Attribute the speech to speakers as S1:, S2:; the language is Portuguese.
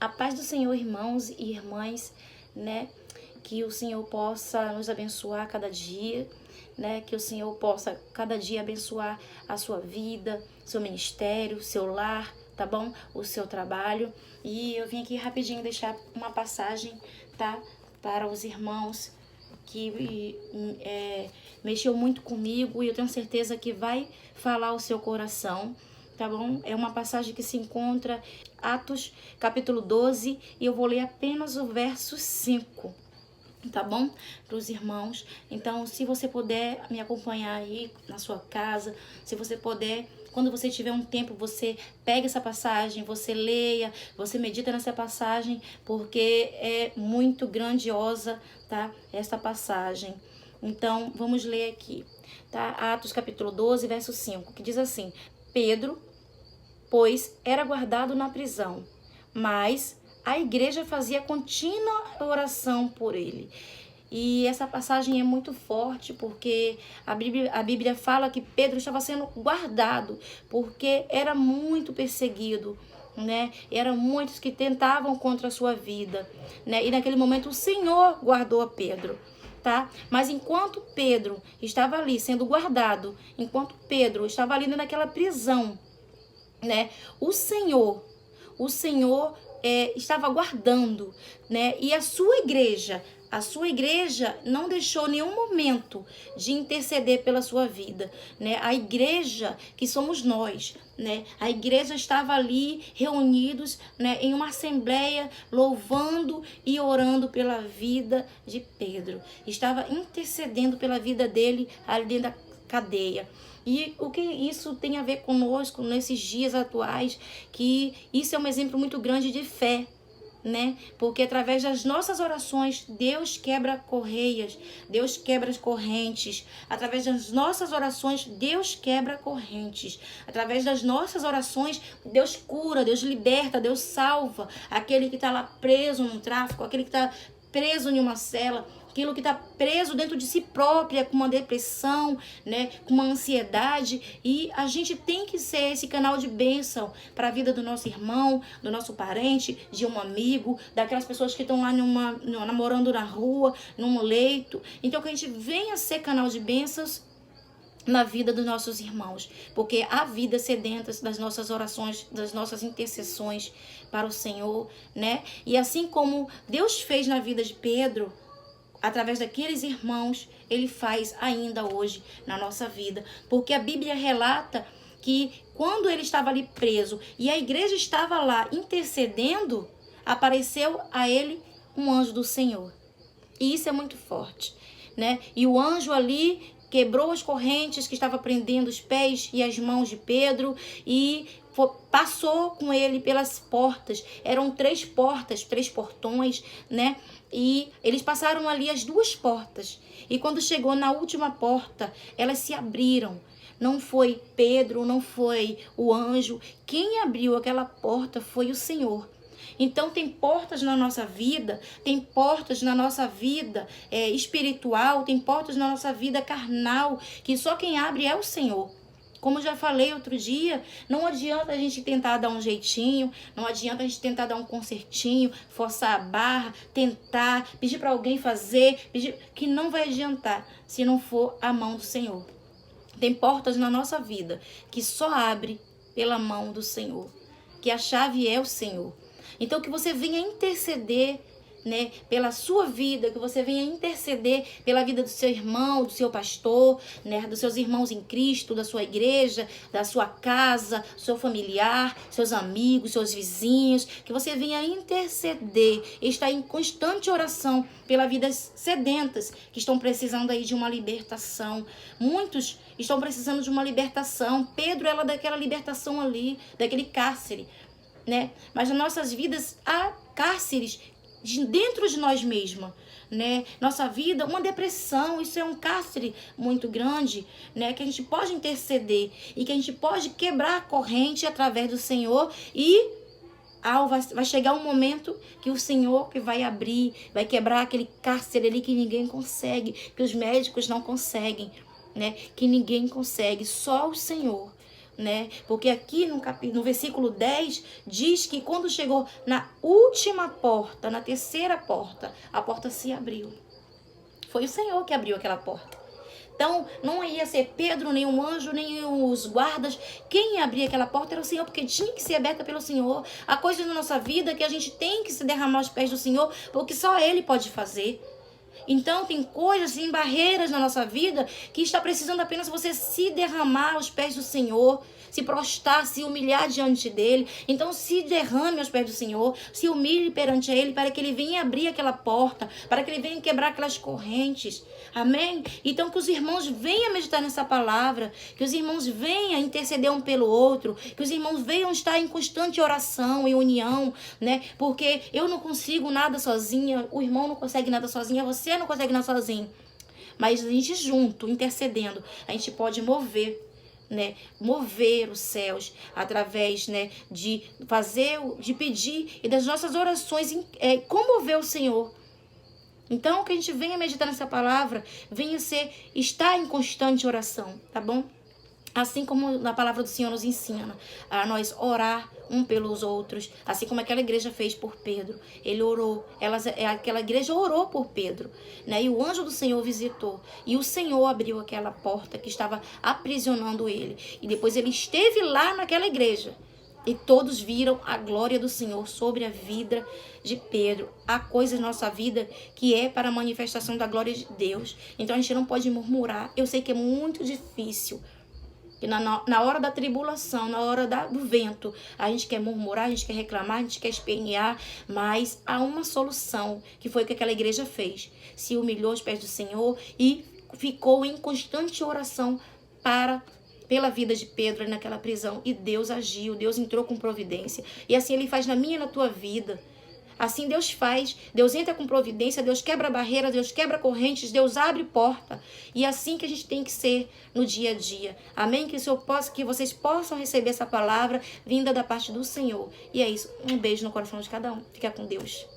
S1: A paz do Senhor, irmãos e irmãs, né? Que o Senhor possa nos abençoar cada dia, né? Que o Senhor possa cada dia abençoar a sua vida, seu ministério, seu lar, tá bom? O seu trabalho. E eu vim aqui rapidinho deixar uma passagem, tá? Para os irmãos que mexeu muito comigo e eu tenho certeza que vai falar ao seu coração, tá bom? É uma passagem que se encontra Atos, capítulo 12, e eu vou ler apenas o verso 5, tá bom? Para os irmãos. Então, se você puder me acompanhar aí na sua casa, se você puder, quando você tiver um tempo, você pega essa passagem, você leia, você medita nessa passagem, porque é muito grandiosa, tá? Essa passagem. Então, vamos ler aqui, tá? Atos, capítulo 12, verso 5, que diz assim: Pedro, pois, era guardado na prisão, mas a igreja fazia contínua oração por ele. E essa passagem é muito forte, porque a Bíblia fala que Pedro estava sendo guardado, porque era muito perseguido, né? Eram muitos que tentavam contra a sua vida, né? E naquele momento o Senhor guardou a Pedro, tá? Mas enquanto Pedro estava ali sendo guardado, enquanto Pedro estava ali naquela prisão, né? O Senhor estava guardando, né? E a sua igreja não deixou nenhum momento de interceder pela sua vida, né? A igreja que somos nós, né? A igreja estava ali reunidos, né, em uma assembleia, louvando e orando pela vida de Pedro. Estava intercedendo pela vida dele ali dentro da cadeia. E o que isso tem a ver conosco nesses dias atuais? Que isso é um exemplo muito grande de fé, né? Porque através das nossas orações, Deus quebra correias, Deus quebra as correntes. Através das nossas orações, Deus quebra correntes. Através das nossas orações, Deus cura, Deus liberta, Deus salva aquele que está lá preso no tráfico, aquele que está preso em uma cela, aquilo que está preso dentro de si própria, com uma depressão, né, com uma ansiedade. E a gente tem que ser esse canal de bênção para a vida do nosso irmão, do nosso parente, de um amigo, daquelas pessoas que estão lá namorando na rua, num leito. Então que a gente venha ser canal de bênçãos na vida dos nossos irmãos, porque há vida sedenta das nossas orações, das nossas intercessões para o Senhor, né? E assim como Deus fez na vida de Pedro, através daqueles irmãos, ele faz ainda hoje na nossa vida. Porque a Bíblia relata que quando ele estava ali preso e a igreja estava lá intercedendo, apareceu a ele um anjo do Senhor. E isso é muito forte, né? E o anjo ali quebrou as correntes que estava prendendo os pés e as mãos de Pedro e passou com ele pelas portas. Eram 3 portas, 3 portões, né? E eles passaram ali as 2 portas. E quando chegou na última porta, elas se abriram. Não foi Pedro, não foi o anjo. Quem abriu aquela porta foi o Senhor. Então tem portas na nossa vida, tem portas na nossa vida espiritual, tem portas na nossa vida carnal, que só quem abre é o Senhor. Como eu já falei outro dia, não adianta a gente tentar dar um jeitinho, não adianta a gente tentar dar um concertinho, forçar a barra, tentar, pedir para alguém fazer, que não vai adiantar se não for a mão do Senhor. Tem portas na nossa vida que só abre pela mão do Senhor, que a chave é o Senhor. Então que você venha interceder, né, pela sua vida, que você venha interceder pela vida do seu irmão, do seu pastor, né, dos seus irmãos em Cristo, da sua igreja, da sua casa, seu familiar, seus amigos, seus vizinhos, que você venha interceder e estar em constante oração pela vidas sedentas que estão precisando aí de uma libertação. Muitos estão precisando de uma libertação. Pedro, ela daquela libertação ali, daquele cárcere, né? Mas nas nossas vidas há cárceres dentro de nós mesmos, né? Nossa vida, uma depressão, isso é um cárcere muito grande, né? Que a gente pode interceder e que a gente pode quebrar a corrente através do Senhor e vai chegar um momento que o Senhor que vai abrir, vai quebrar aquele cárcere ali que ninguém consegue, que os médicos não conseguem, né? Que ninguém consegue, só o Senhor, né? Porque aqui no versículo 10 diz que quando chegou na última porta, na terceira porta, a porta se abriu. Foi o Senhor que abriu aquela porta. Então, não ia ser Pedro, nem um anjo, nem os guardas. Quem abria aquela porta era o Senhor, porque tinha que ser aberta pelo Senhor. Há coisas na nossa vida que a gente tem que se derramar aos pés do Senhor, porque só Ele pode fazer. Então, tem coisas, tem barreiras na nossa vida que está precisando apenas você se derramar aos pés do Senhor, se prostrar, se humilhar diante dele. Então, se derrame aos pés do Senhor, se humilhe perante ele, para que ele venha abrir aquela porta, para que ele venha quebrar aquelas correntes. Amém? Então, que os irmãos venham meditar nessa palavra, que os irmãos venham interceder um pelo outro, que os irmãos venham estar em constante oração e união, né? Porque eu não consigo nada sozinha, o irmão não consegue nada sozinha, você não consegue nada sozinho. Mas a gente junto, intercedendo, a gente pode mover, né, mover os céus através, né, de pedir e das nossas orações, comover o Senhor. Então, que a gente venha meditar nessa palavra, estar em constante oração, tá bom? Assim como na palavra do Senhor nos ensina a nós orar um pelos outros, assim como aquela igreja fez por Pedro. Ele orou, aquela igreja orou por Pedro, né? E o anjo do Senhor visitou, e o Senhor abriu aquela porta que estava aprisionando ele. E depois ele esteve lá naquela igreja, e todos viram a glória do Senhor sobre a vida de Pedro. Há coisas na nossa vida que é para a manifestação da glória de Deus. Então a gente não pode murmurar. Eu sei que é muito difícil. E na hora da tribulação, na hora do vento, a gente quer murmurar, a gente quer reclamar, a gente quer espernear, mas há uma solução, que foi o que aquela igreja fez. Se humilhou aos pés do Senhor e ficou em constante oração pela vida de Pedro ali naquela prisão. E Deus agiu, Deus entrou com providência. E assim Ele faz na minha e na tua vida. Assim Deus faz, Deus entra com providência, Deus quebra barreiras, Deus quebra correntes, Deus abre porta. E é assim que a gente tem que ser no dia a dia. Amém? Que vocês possam receber essa palavra vinda da parte do Senhor. E é isso. Um beijo no coração de cada um. Fica com Deus.